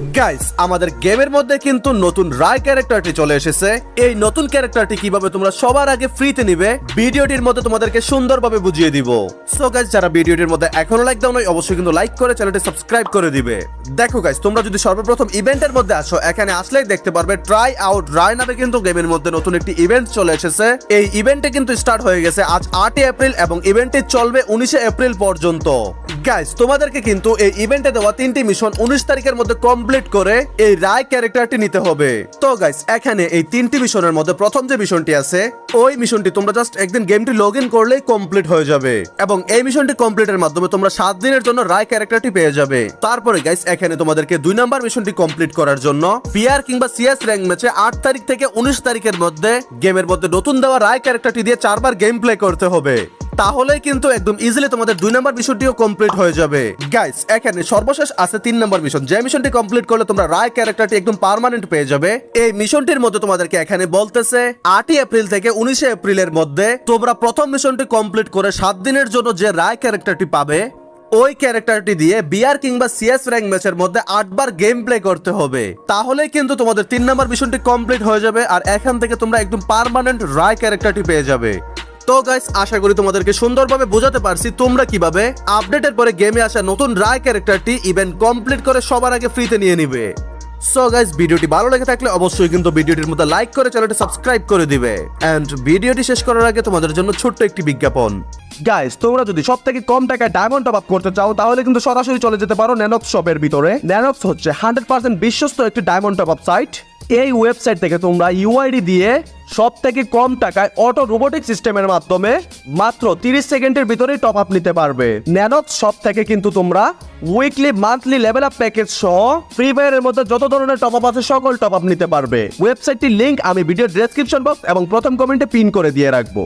Guys, আমাদের গেমের মধ্যে কিন্তু নতুন রায় ক্যারেক্টারটি চলে এসেছে। এই নতুন ক্যারেক্টারটি কিভাবে তোমরা সবার আগে ফ্রিতে নিবে ভিডিওটির মধ্যে তোমাদেরকে সুন্দরভাবে বুঝিয়ে দিব। সো গাইস, যারা ভিডিওটির মধ্যে এখনো লাইক দাও নাই অবশ্যই কিন্তু লাইক করে চ্যানেলটি সাবস্ক্রাইব করে দিবে। দেখো গাইস, তোমরা যদি সর্বপ্রথম ইভেন্টের মধ্যে আসো, এখানে আসলেই দেখতে পারবে ট্রাই আউট রায় নামে কিন্তু গেমের মধ্যে নতুন একটি ইভেন্ট চলে এসেছে। এই ইভেন্টে কিন্তু স্টার্ট হয়ে গেছে আজ 8 এপ্রিল এবং ইভেন্টটি চলবে 19 এপ্রিল পর্যন্ত। গাইস, তোমাদেরকে কিন্তু এই ইভেন্টে দেওয়া 3টি মিশন 19 তারিখের মধ্যে কমপ্লিট করে এই রায় ক্যারেক্টারটি নিতে হবে। তো গাইস, এখানে এই 3টি মিশনের মধ্যে প্রথম যে মিশনটি আছে ওই মিশনটি তোমরা জাস্ট একদিন গেমটি লগ ইন করলেই কমপ্লিট হয়ে যাবে এবং এই মিশনটি কমপ্লিটের মাধ্যমে তোমরা 7 দিনের জন্য রায় ক্যারেক্টারটি পেয়ে যাবে। তারপরে গাইস, এখানে তোমাদেরকে 2 নাম্বার মিশনটি কমপ্লিট করার জন্য পিআর কিংবা সিএস র‍্যাঙ্ক ম্যাচে 8 তারিখ থেকে 19 তারিখের মধ্যে গেমের মধ্যে নতুন দেওয়া রায় ক্যারেক্টারটি দিয়ে 4 বার গেম প্লে করতে হবে। তাহলেই কিন্তু একদম ইজিলি তোমাদের 2 নাম্বার মিশনটিও কমপ্লিট হয়ে যাবে। গাইস, এখানে সর্বশেষ আছে 3 নাম্বার মিশন, যে মিশনটি কমপ্লিট করলে তোমরা রায় ক্যারেক্টারটি একদম পার্মানেন্ট পেয়ে যাবে। এই মিশনটির মধ্যে তোমাদেরকে এখানে বলতেছে 8 এপ্রিল থেকে 19 এপ্রিলের মধ্যে তোমরা প্রথম মিশনটি কমপ্লিট করে 7 দিনের জন্য যে রায় ক্যারেক্টারটি পাবে ওই ক্যারেক্টারটি দিয়ে বিআর কিংবা সিএস র‍্যাঙ্ক ম্যাচের মধ্যে 8 বার গেম প্লে করতে হবে। তাহলেই কিন্তু তোমাদের 3 নাম্বার মিশনটি কমপ্লিট হয়ে যাবে আর এখান থেকে তোমরা একদম পার্মানেন্ট রায় ক্যারেক্টারটি পেয়ে যাবে। তো গাইস, আশা করি তোমাদেরকে সুন্দরভাবে বোঝাতে পারছি তোমরা কিভাবে আপডেটের পরে গেমে আসা নতুন রায় ক্যারেক্টারটি ইভেন্ট কমপ্লিট করে সবার আগে ফ্রিতে নিয়ে নিবে। সো গাইস, ভিডিওটি ভালো লেগে থাকলে অবশ্যই কিন্তু ভিডিওটির মধ্যে লাইক করে চ্যানেলটি সাবস্ক্রাইব করে দিবে। এন্ড ভিডিওটি শেষ করার আগে তোমাদের জন্য ছোট্ট একটি বিজ্ঞাপন। গাইস, তোমরা যদি সবথেকে কম টাকায় ডায়মন্ড টপ আপ করতে চাও তাহলে কিন্তু সরাসরি চলে যেতে পারো ন্যানক্স শপের ভিতরে। ন্যানক্স হচ্ছে 100% বিশ্বস্ত একটি ডায়মন্ড টপ আপ সাইট। এই ওয়েবসাইট থেকে তোমরা ইউআইডি দিয়ে সব থেকে কম টাকায় অটো রোবোটিক সিস্টেমের মাধ্যমে মাত্র 30 সেকেন্ডের ভিতরেই টপ আপ নিতে পারবে। ন্যানক্স শপ থেকে কিন্তু তোমরা weekly monthly level up package সহ ফ্রি ফায়ারের মধ্যে যত ধরনের টপ আপ আছে সকল টপ আপ নিতে পারবে। ওয়েবসাইটটির লিংক আমি ভিডিও ডেসক্রিপশন বক্স এবং প্রথম কমেন্টে পিন করে দিয়ে রাখবো।